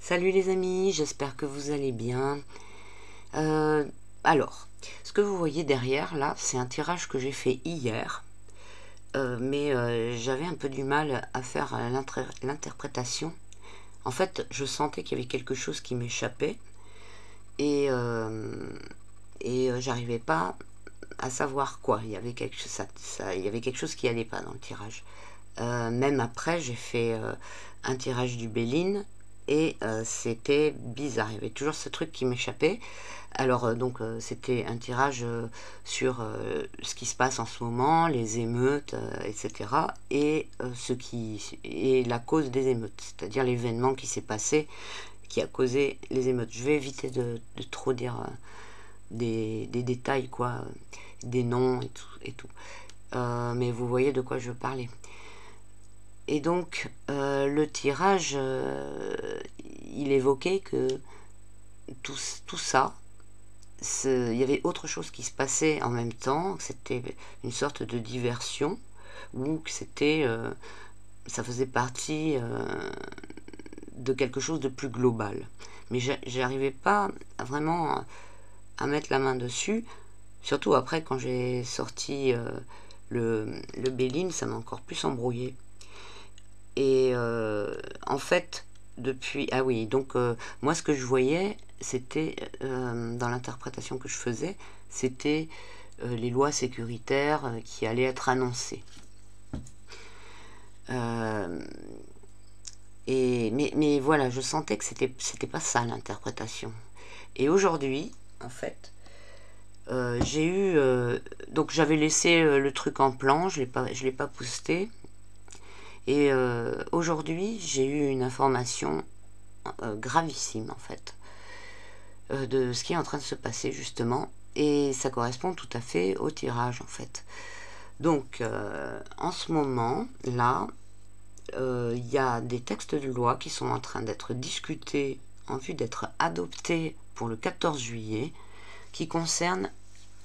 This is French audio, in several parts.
Salut les amis, j'espère que vous allez bien. Alors, ce que vous voyez derrière là, c'est un tirage que j'ai fait hier, mais j'avais un peu du mal à faire l'interprétation. En fait, je sentais qu'il y avait quelque chose qui m'échappait et, j'arrivais pas à savoir quoi. Il y avait il y avait quelque chose qui allait pas dans le tirage. Même après, j'ai fait un tirage du Béline et c'était bizarre. Il y avait toujours ce truc qui m'échappait. Alors, c'était un tirage sur ce qui se passe en ce moment, les émeutes, etc. Et la cause des émeutes, c'est-à-dire l'événement qui s'est passé, qui a causé les émeutes. Je vais éviter de trop dire des détails, quoi, des noms et tout. Mais vous voyez de quoi je veux parler. Et donc, le tirage, il évoquait que tout ça, il y avait autre chose qui se passait en même temps, que c'était une sorte de diversion, ou que ça faisait partie de quelque chose de plus global. Mais j'arrivais pas vraiment à mettre la main dessus, surtout après quand j'ai sorti le Béline, ça m'a encore plus embrouillé. Et en fait, depuis... Ah oui, donc moi ce que je voyais, c'était, dans l'interprétation que je faisais, c'était les lois sécuritaires qui allaient être annoncées. Mais voilà, je sentais que c'était pas ça l'interprétation. Et aujourd'hui, en fait, j'ai eu... donc j'avais laissé le truc en plan, je l'ai pas posté. Et aujourd'hui, j'ai eu une information gravissime, en fait, de ce qui est en train de se passer, justement. Et ça correspond tout à fait au tirage, en fait. Donc, en ce moment, là, il y a des textes de loi qui sont en train d'être discutés en vue d'être adoptés pour le 14 juillet, qui concernent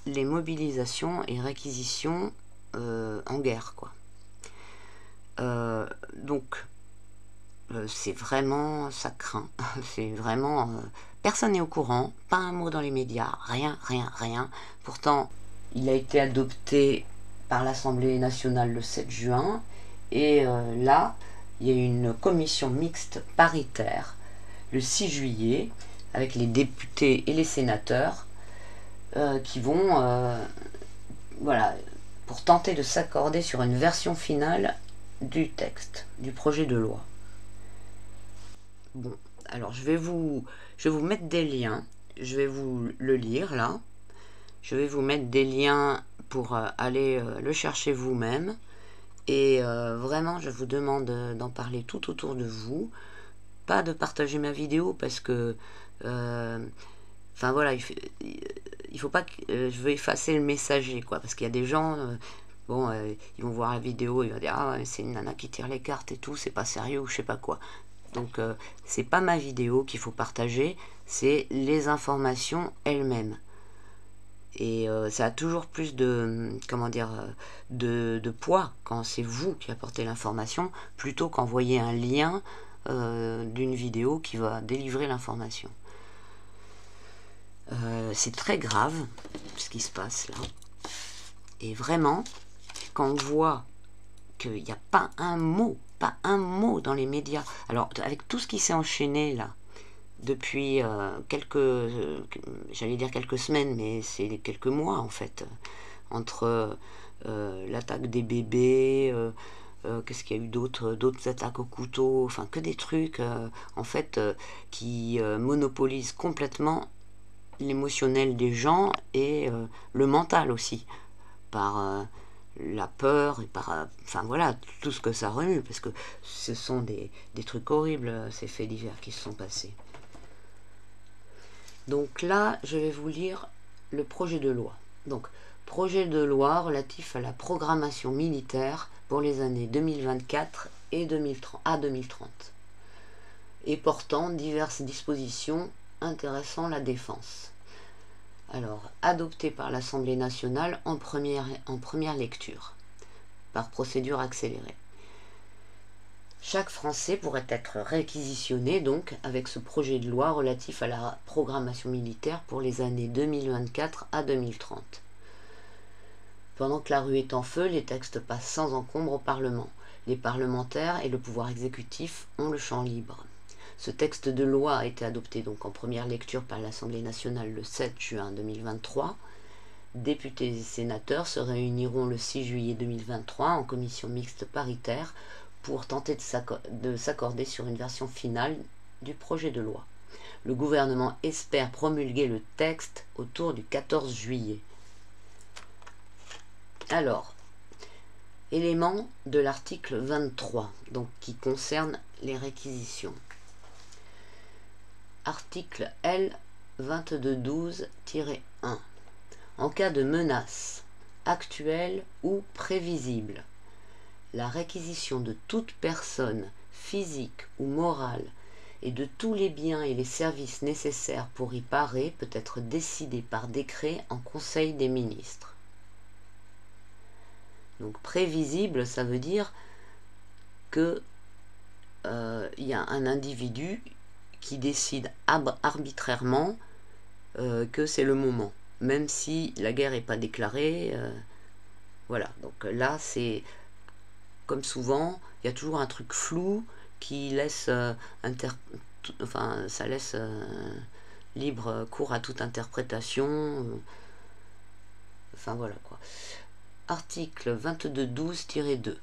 les mobilisations et réquisitions en guerre, quoi. Donc, c'est vraiment, ça craint. C'est vraiment, personne n'est au courant, pas un mot dans les médias, rien, rien, rien. Pourtant, il a été adopté par l'Assemblée nationale le 7 juin. Et là, il y a une commission mixte paritaire le 6 juillet avec les députés et les sénateurs qui vont, voilà, pour tenter de s'accorder sur une version finale du texte, du projet de loi. Bon, alors je vais vous mettre des liens, je vais vous le lire là, je vais vous mettre des liens pour aller le chercher vous-même, et vraiment je vous demande d'en parler tout autour de vous, pas de partager ma vidéo parce que, enfin voilà, il faut pas que je veux effacer le messager, quoi, parce qu'il y a des gens... bon, ils vont voir la vidéo, ils vont dire ah c'est une nana qui tire les cartes et tout, c'est pas sérieux ou je sais pas quoi. Donc c'est pas ma vidéo qu'il faut partager, c'est les informations elles-mêmes. Et ça a toujours plus de, comment dire, de poids quand c'est vous qui apportez l'information, plutôt qu'envoyer un lien d'une vidéo qui va délivrer l'information. C'est très grave ce qui se passe là. Et vraiment, quand on voit qu'il n'y a pas un mot dans les médias. Alors, avec tout ce qui s'est enchaîné là, depuis j'allais dire quelques semaines, mais c'est quelques mois en fait, entre l'attaque des bébés, qu'est-ce qu'il y a eu d'autres attaques au couteau, enfin que des trucs en fait qui monopolisent complètement l'émotionnel des gens et le mental aussi, par la peur et par enfin voilà tout ce que ça remue, parce que ce sont des trucs horribles, ces faits divers qui se sont passés. Donc là je vais vous lire le projet de loi. Donc projet de loi relatif à la programmation militaire pour les années 2024 et 2030 et portant diverses dispositions intéressant la défense. Alors, adopté par l'Assemblée nationale en première lecture, par procédure accélérée. Chaque Français pourrait être réquisitionné donc avec ce projet de loi relatif à la programmation militaire pour les années 2024 à 2030. Pendant que la rue est en feu, les textes passent sans encombre au Parlement. Les parlementaires et le pouvoir exécutif ont le champ libre. Ce texte de loi a été adopté donc en première lecture par l'Assemblée nationale le 7 juin 2023. Députés et sénateurs se réuniront le 6 juillet 2023 en commission mixte paritaire pour tenter de s'accorder sur une version finale du projet de loi. Le gouvernement espère promulguer le texte autour du 14 juillet. Alors, élément de l'article 23, donc qui concerne les réquisitions. Article L 2212-1. En cas de menace actuelle ou prévisible, la réquisition de toute personne physique ou morale et de tous les biens et les services nécessaires pour y parer peut être décidée par décret en Conseil des ministres. Donc prévisible, ça veut dire que y a un individu qui décide arbitrairement que c'est le moment, même si la guerre n'est pas déclarée. Voilà, donc là c'est comme souvent, il y a toujours un truc flou qui laisse ça laisse libre cours à toute interprétation. Enfin voilà quoi. Article 2212-2.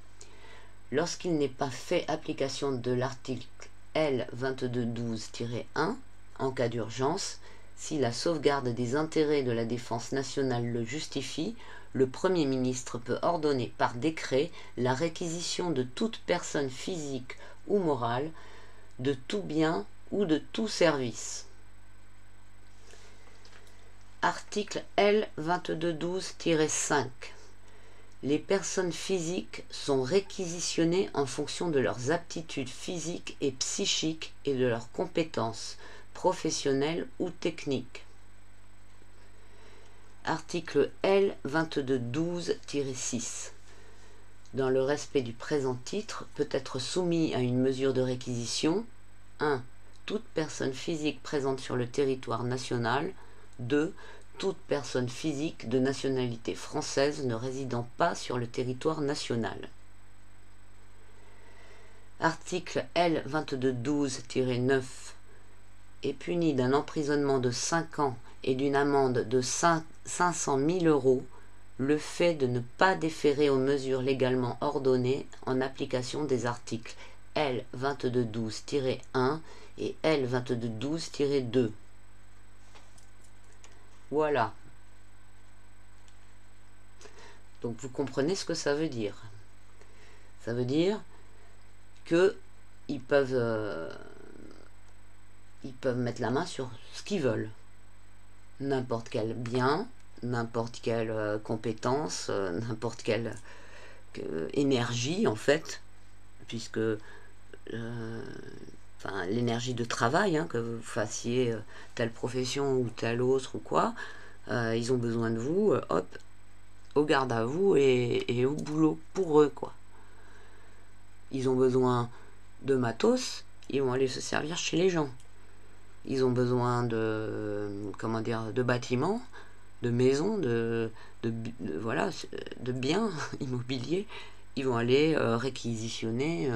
Lorsqu'il n'est pas fait application de l'article L 2212-1 en cas d'urgence, si la sauvegarde des intérêts de la défense nationale le justifie, le Premier ministre peut ordonner par décret la réquisition de toute personne physique ou morale, de tout bien ou de tout service. Article L 2212-5. Les personnes physiques sont réquisitionnées en fonction de leurs aptitudes physiques et psychiques et de leurs compétences professionnelles ou techniques. Article L 2212-6. Dans le respect du présent titre, peut être soumis à une mesure de réquisition 1. Toute personne physique présente sur le territoire national. 2. Toute personne physique de nationalité française ne résidant pas sur le territoire national. Article L 2212-9 est puni d'un emprisonnement de 5 ans et d'une amende de 500 000 € le fait de ne pas déférer aux mesures légalement ordonnées en application des articles L 2212-1 et L 2212-2. Voilà. Donc vous comprenez ce que ça veut dire. Ça veut dire que ils peuvent mettre la main sur ce qu'ils veulent. N'importe quel bien, n'importe quelle compétence, n'importe quelle énergie en fait, puisque l'énergie de travail, que vous fassiez telle profession ou telle autre ou quoi, ils ont besoin de vous, hop, au garde à vous et au boulot pour eux quoi. Ils ont besoin de matos, ils vont aller se servir chez les gens. Ils ont besoin de bâtiments, de maisons, de biens immobiliers. Ils vont aller réquisitionner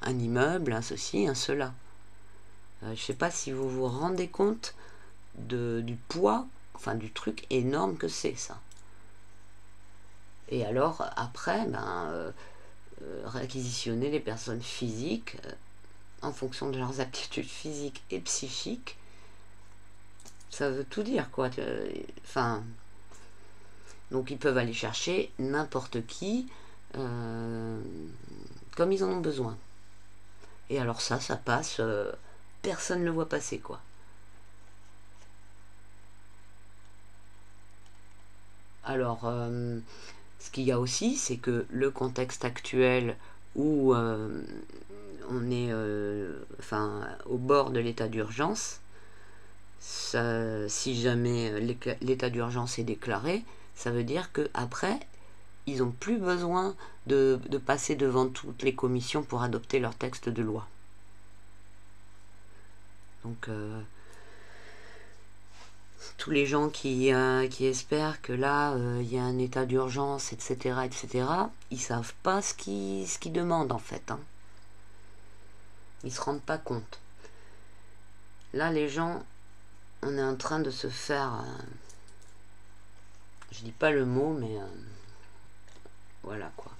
un immeuble, un ceci, un cela. Je ne sais pas si vous vous rendez compte du poids, du truc énorme que c'est ça. Et alors après, réquisitionner les personnes physiques en fonction de leurs aptitudes physiques et psychiques, ça veut tout dire quoi. Donc ils peuvent aller chercher n'importe qui comme ils en ont besoin. Et alors ça passe, personne ne le voit passer quoi. Alors ce qu'il y a aussi, c'est que le contexte actuel où on est au bord de l'état d'urgence, si jamais l'état d'urgence est déclaré, ça veut dire qu'après, ils n'ont plus besoin de passer devant toutes les commissions pour adopter leur texte de loi. Donc, tous les gens qui espèrent que là, il y a un état d'urgence, etc., ils savent pas ce qu'ils demandent, en fait. Hein. Ils se rendent pas compte. Là, les gens, on est en train de se faire... je dis pas le mot, mais... voilà, quoi.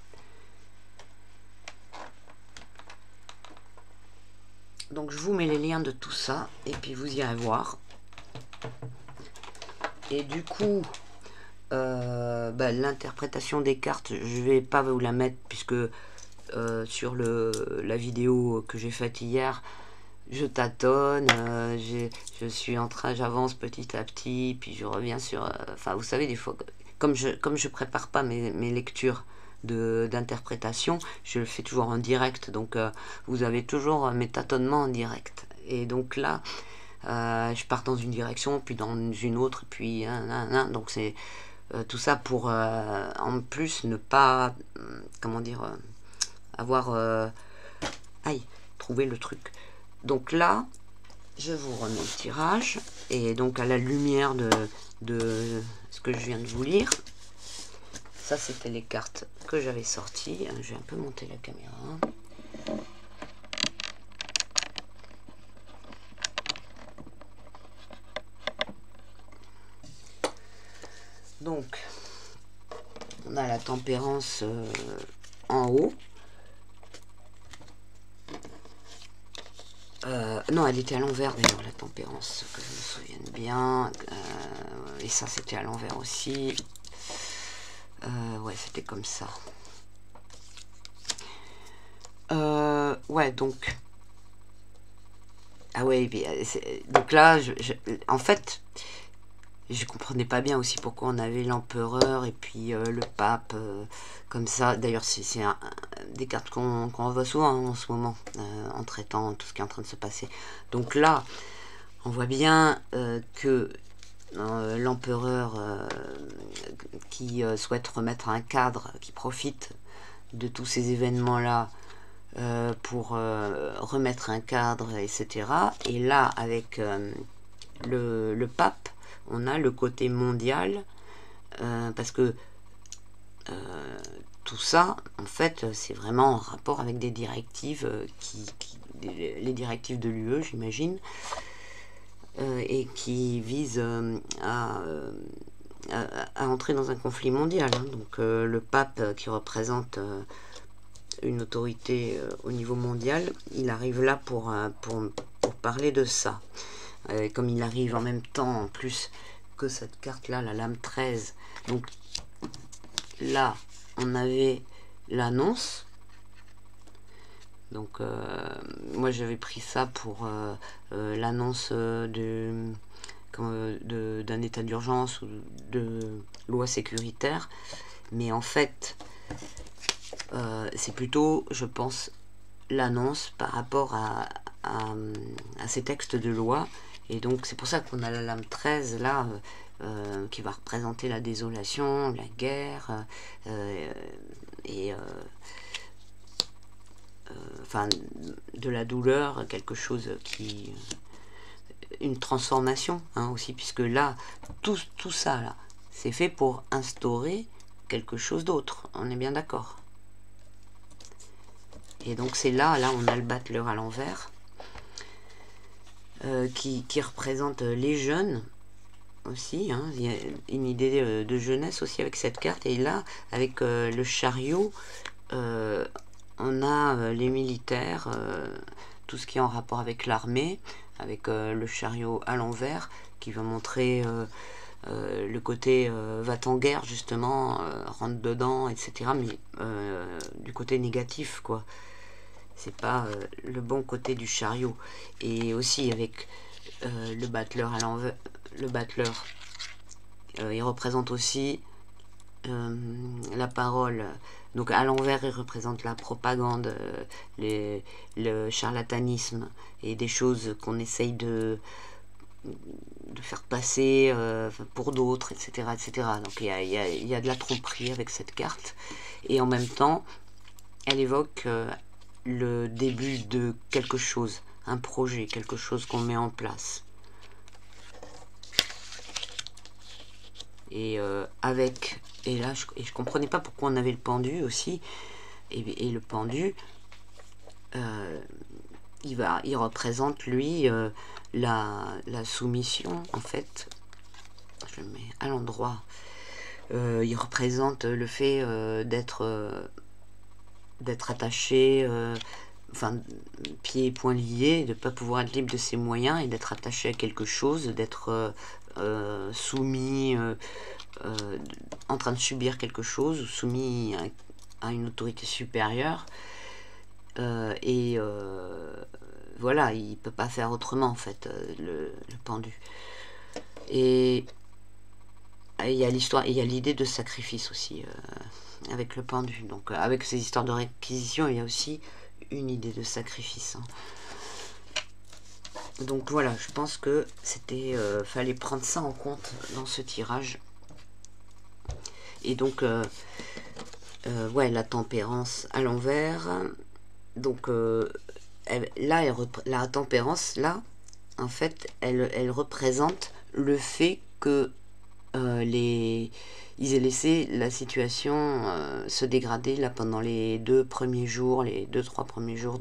Donc, je vous mets les liens de tout ça, et puis vous irez voir. Et du coup, l'interprétation des cartes, je vais pas vous la mettre puisque sur la vidéo que j'ai faite hier, je tâtonne, j'avance petit à petit, puis je reviens sur... Enfin, vous savez, des fois, comme je prépare pas mes lectures d'interprétation, je le fais toujours en direct, donc vous avez toujours mes tâtonnements en direct. Et donc là... je pars dans une direction, puis dans une autre, puis donc c'est tout ça pour en plus ne pas comment dire avoir trouver le truc. Donc là je vous remets le tirage, et donc à la lumière de ce que je viens de vous lire, ça c'était les cartes que j'avais sorties. Je vais un peu monter la caméra. Donc, on a la tempérance en haut. Non, elle était à l'envers d'ailleurs, la tempérance, que je me souvienne bien. Et ça, c'était à l'envers aussi. Ouais, c'était comme ça. Ouais, donc... Ah ouais, donc là, en fait... Je comprenais pas bien aussi pourquoi on avait l'empereur et puis le pape comme ça. D'ailleurs, c'est des cartes qu'on voit souvent en ce moment, en traitant tout ce qui est en train de se passer. Donc là, on voit bien que l'empereur qui souhaite remettre un cadre, qui profite de tous ces événements-là pour remettre un cadre, etc. Et là, avec le pape, on a le côté mondial, parce que tout ça, en fait, c'est vraiment en rapport avec des directives, les directives de l'UE, j'imagine, et qui visent à entrer dans un conflit mondial. Hein. Donc le pape qui représente une autorité au niveau mondial, il arrive là pour parler de ça. Comme il arrive en même temps en plus que cette carte là, la lame 13, donc là on avait l'annonce, donc moi j'avais pris ça pour l'annonce d'un état d'urgence ou de loi sécuritaire, mais en fait c'est plutôt, je pense, l'annonce par rapport à ces textes de loi. Et donc c'est pour ça qu'on a la lame 13 là, qui va représenter la désolation, la guerre, enfin de la douleur, quelque chose qui... une transformation hein, aussi, puisque là, tout ça là, c'est fait pour instaurer quelque chose d'autre, on est bien d'accord. Et donc c'est là on a le battleur à l'envers, qui représente les jeunes aussi, hein. Il y a une idée de jeunesse aussi avec cette carte. Et là, avec le chariot, on a les militaires, tout ce qui est en rapport avec l'armée, avec le chariot à l'envers, qui va montrer le côté va-t-en guerre, justement, rentre dedans, etc. Mais du côté négatif, quoi. C'est pas le bon côté du chariot. Et aussi avec le battleur à l'envers, le battleur, il représente aussi la parole. Donc à l'envers, il représente la propagande, le charlatanisme et des choses qu'on essaye de de faire passer pour d'autres, etc., etc. Donc il y a de la tromperie avec cette carte. Et en même temps, elle évoque le début de quelque chose, un projet, quelque chose qu'on met en place. Et et là, je comprenais pas pourquoi on avait le pendu aussi. Et le pendu, il représente, lui, la soumission, en fait. Je le mets à l'endroit. Il représente le fait d'être attaché, enfin, pieds et poings liés, de ne pas pouvoir être libre de ses moyens et d'être attaché à quelque chose, d'être soumis, en train de subir quelque chose, ou soumis à une autorité supérieure. Voilà, il peut pas faire autrement, en fait, le pendu. Et il y a l'histoire, il y a l'idée de sacrifice aussi avec le pendu. Donc avec ces histoires de réquisition, il y a aussi une idée de sacrifice. Hein. Donc voilà, je pense que c'était fallait prendre ça en compte dans ce tirage. Et donc ouais, la tempérance à l'envers. Donc la tempérance là, en fait, elle représente le fait que ils aient laissé la situation se dégrader là pendant les 2-3 premiers jours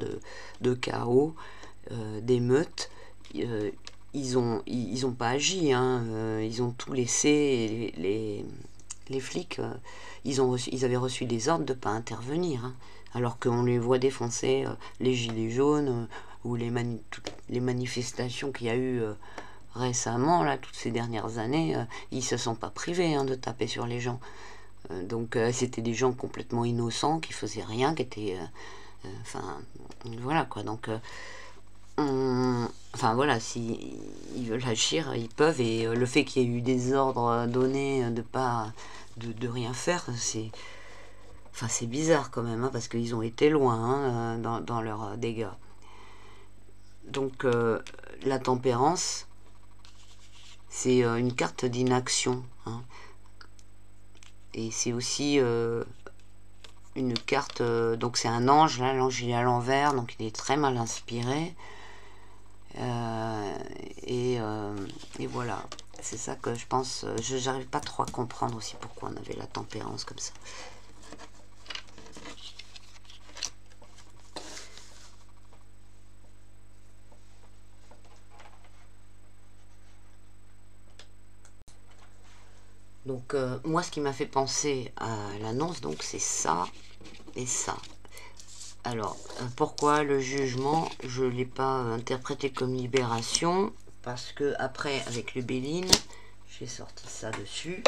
de chaos, d'émeutes. Ils ont pas agi, hein, ils ont tout laissé. Les flics, ils avaient reçu des ordres de ne pas intervenir, hein, alors qu'on les voit défoncer les gilets jaunes ou les manifestations qu'il y a eu récemment, là, toutes ces dernières années, ils se sont pas privés hein, de taper sur les gens. Donc c'était des gens complètement innocents qui faisaient rien, qui étaient... Enfin, voilà quoi. Donc, enfin voilà, si ils veulent agir, ils peuvent. Et le fait qu'il y ait eu des ordres donnés de rien faire, c'est... Enfin, c'est bizarre quand même, hein, parce qu'ils ont été loin hein, dans leurs dégâts. Donc, la tempérance, c'est une carte d'inaction. Hein. Et c'est aussi une carte... donc c'est un ange, là, l'ange il est à l'envers, donc il est très mal inspiré. Et voilà. C'est ça que je pense... j'arrive pas trop à comprendre aussi pourquoi on avait la tempérance comme ça. Donc moi ce qui m'a fait penser à l'annonce, donc c'est ça et ça. Alors pourquoi le jugement, je ne l'ai pas interprété comme libération, parce que après avec le Béline, j'ai sorti ça dessus.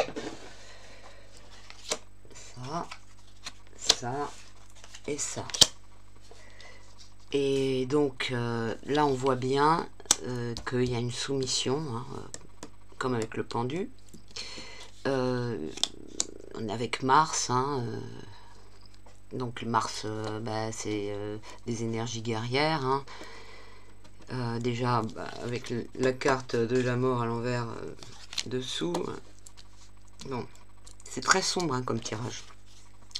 Ça et ça. Et donc là on voit bien qu'il y a une soumission, hein, comme avec le pendu. On est avec Mars, hein, donc Mars, bah, c'est des énergies guerrières. Hein. Déjà, bah, avec la carte de la mort à l'envers dessous. Bon, c'est très sombre hein, comme tirage.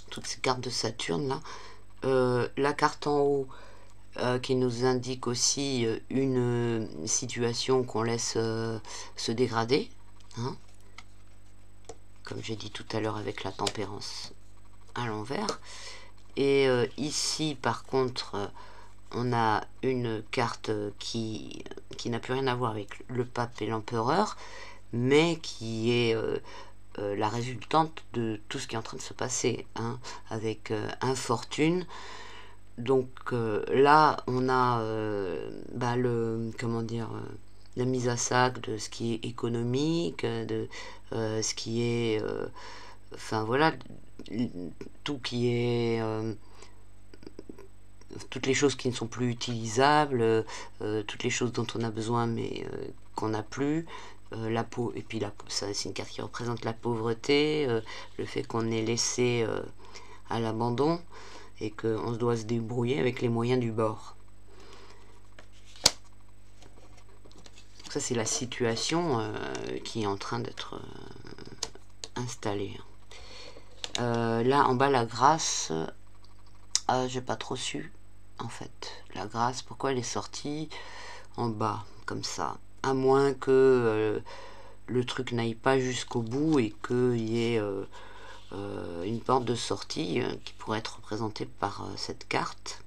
Toutes ces cartes de Saturne là. La carte en haut qui nous indique aussi une situation qu'on laisse se dégrader. Hein. Comme j'ai dit tout à l'heure avec la tempérance à l'envers. Et ici par contre on a une carte qui n'a plus rien à voir avec le pape et l'empereur, mais qui est la résultante de tout ce qui est en train de se passer, hein, avec infortune. Donc là on a bah, comment dire, la mise à sac de ce qui est économique, de ce qui est enfin voilà, tout qui est toutes les choses qui ne sont plus utilisables, toutes les choses dont on a besoin mais qu'on n'a plus, la peau, et puis ça c'est une carte qui représente la pauvreté, le fait qu'on est laissé à l'abandon et qu'on doit se débrouiller avec les moyens du bord. ça c'est la situation qui est en train d'être installée. Là en bas la grâce, j'ai pas trop su en fait. La grâce, pourquoi elle est sortie en bas comme ça, à moins que le truc n'aille pas jusqu'au bout et qu'il y ait une porte de sortie qui pourrait être représentée par cette carte.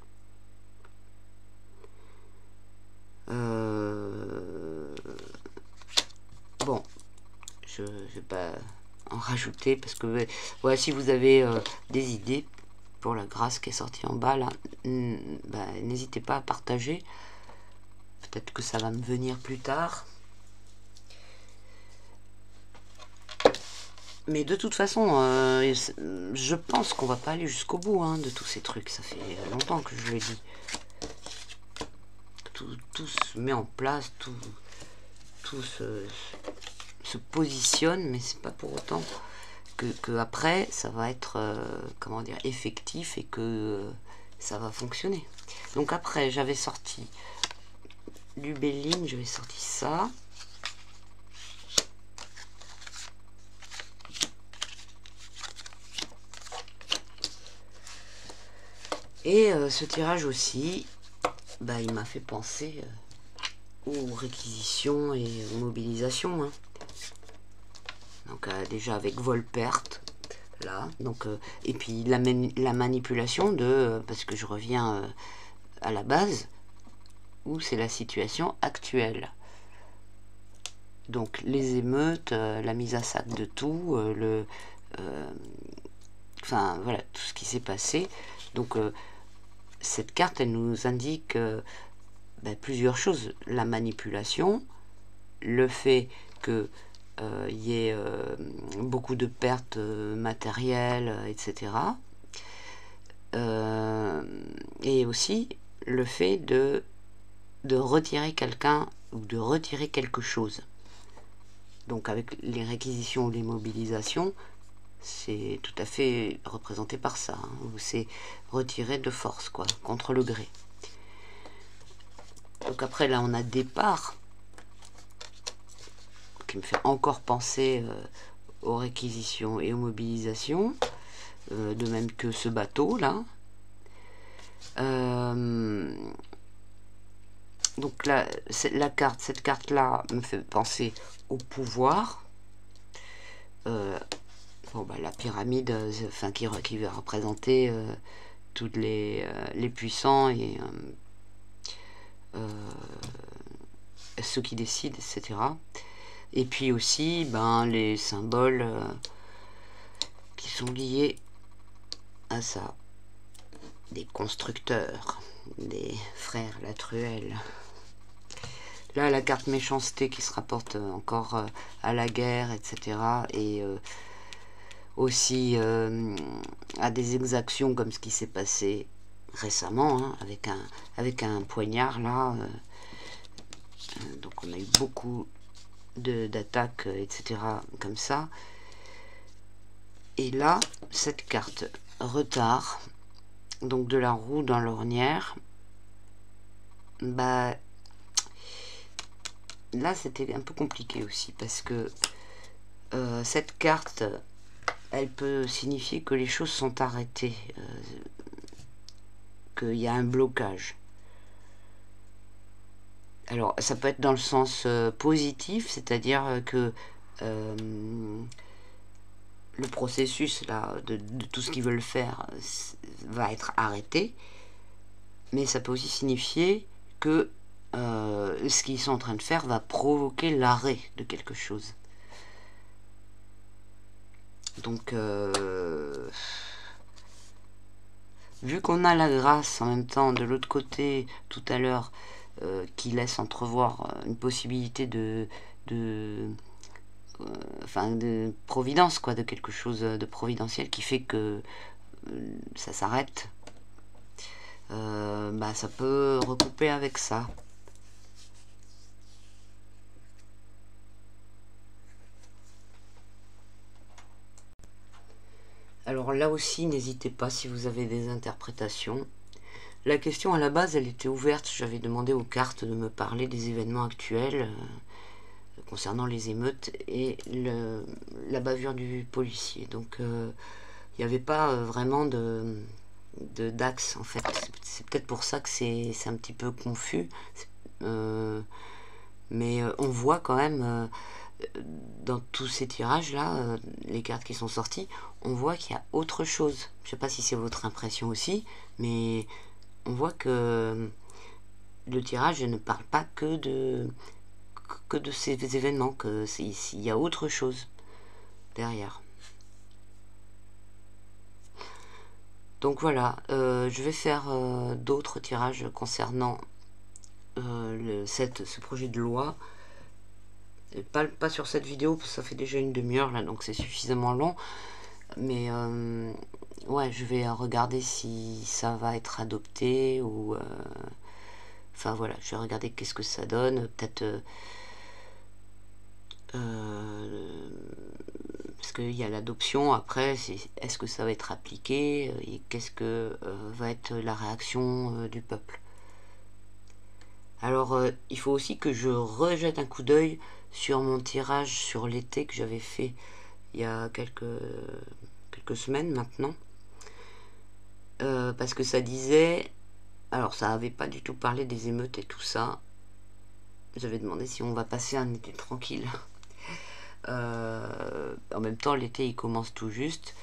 Bon, je vais pas en rajouter parce que ouais, si vous avez des idées pour la grâce qui est sortie en bas là, bah, n'hésitez pas à partager. Peut-être que ça va me venir plus tard. Mais de toute façon, je pense qu'on va pas aller jusqu'au bout de tous ces trucs. Ça fait longtemps que je le dis. Tout se met en place, tout se positionne, mais c'est pas pour autant que après ça va être comment dire, effectif et que ça va fonctionner. Donc après j'avais sorti du Belline, j'avais sorti ça. Et ce tirage aussi, bah, il m'a fait penser aux réquisitions et aux mobilisations. Hein. Donc déjà avec vol-perte, là. Donc, et puis la manipulation de... parce que je reviens à la base, où c'est la situation actuelle. Donc les émeutes, la mise à sac de tout, enfin voilà, tout ce qui s'est passé. Donc cette carte, elle nous indique plusieurs choses. La manipulation, le fait que y ait beaucoup de pertes matérielles, etc. Et aussi le fait de retirer quelqu'un ou de retirer quelque chose. Donc avec les réquisitions ou les mobilisations, c'est tout à fait représenté par ça, où c'est retiré de force, quoi, contre le gré. Donc après, là, on a départ, qui me fait encore penser aux réquisitions et aux mobilisations, de même que ce bateau, là. Donc là, cette carte-là me fait penser au pouvoir. Bon, bah, la pyramide, enfin, qui va représenter tous les puissants et ceux qui décident, etc. Et puis aussi les symboles qui sont liés à ça. Des constructeurs, des frères Latruelle. Là, la carte méchanceté qui se rapporte encore à la guerre, etc. Et aussi à des exactions comme ce qui s'est passé récemment, avec un poignard, là. Donc on a eu beaucoup d'attaques, etc. comme ça. Et là, cette carte retard, donc de la roue dans l'ornière, bah là c'était un peu compliqué aussi parce que cette carte, elle peut signifier que les choses sont arrêtées, qu'il y a un blocage. Alors ça peut être dans le sens positif, c'est-à-dire que le processus là de tout ce qu'ils veulent faire va être arrêté, mais ça peut aussi signifier que ce qu'ils sont en train de faire va provoquer l'arrêt de quelque chose. Donc vu qu'on a la grâce en même temps de l'autre côté tout à l'heure, qui laisse entrevoir une possibilité de providence, quoi, de quelque chose de providentiel qui fait que ça s'arrête, ça peut recouper avec ça. Alors là aussi, n'hésitez pas si vous avez des interprétations. La question à la base, elle était ouverte. J'avais demandé aux cartes de me parler des événements actuels concernant les émeutes et la bavure du policier. Donc il n'y avait pas vraiment d'axe en fait. C'est peut-être pour ça que c'est un petit peu confus. Mais on voit quand même dans tous ces tirages là, les cartes qui sont sorties, on voit qu'il y a autre chose. Je sais pas si c'est votre impression aussi, mais on voit que le tirage ne parle pas que de ces événements, il y a autre chose derrière. Donc voilà, je vais faire d'autres tirages concernant ce projet de loi. Pas sur cette vidéo, parce que ça fait déjà une demi-heure là, donc c'est suffisamment long. Mais ouais, je vais regarder si ça va être adopté ou... enfin voilà, je vais regarder qu'est-ce que ça donne. Peut-être... parce qu'il y a l'adoption, après, est-ce que ça va être appliqué et qu'est-ce que va être la réaction du peuple. Alors, il faut aussi que je rejette un coup d'œil sur mon tirage sur l'été que j'avais fait il y a quelques semaines maintenant. Parce que ça disait... Alors, ça n'avait pas du tout parlé des émeutes et tout ça. J'avais demandé si on va passer un été tranquille. En même temps, l'été, il commence tout juste.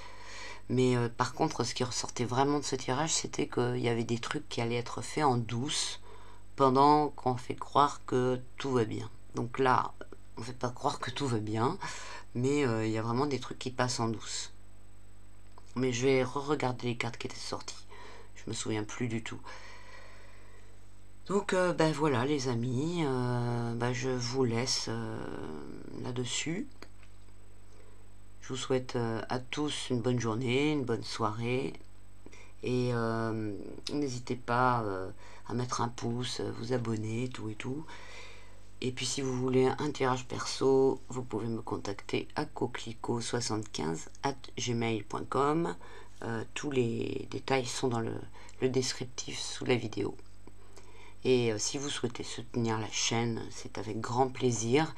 Mais par contre, ce qui ressortait vraiment de ce tirage, c'était qu'il y avait des trucs qui allaient être faits en douce pendant qu'on fait croire que tout va bien. Donc là, on ne fait pas croire que tout va bien, mais il y a vraiment des trucs qui passent en douce. Mais je vais re-regarder les cartes qui étaient sorties. Je me souviens plus du tout. Donc ben voilà les amis, je vous laisse là-dessus. Je vous souhaite à tous une bonne journée, une bonne soirée. Et n'hésitez pas à mettre un pouce, vous abonner, tout et tout. Et puis si vous voulez un tirage perso, vous pouvez me contacter à coquelicot75@gmail.com. Tous les détails sont dans le descriptif sous la vidéo. Et si vous souhaitez soutenir la chaîne, c'est avec grand plaisir.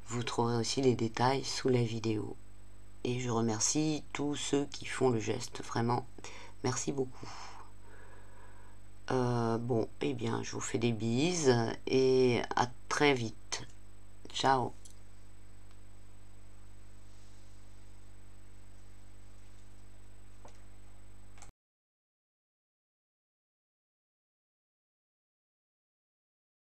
Vous trouverez aussi les détails sous la vidéo. Et je remercie tous ceux qui font le geste, vraiment. Merci beaucoup. Bon, eh bien, je vous fais des bises et à très vite. Ciao.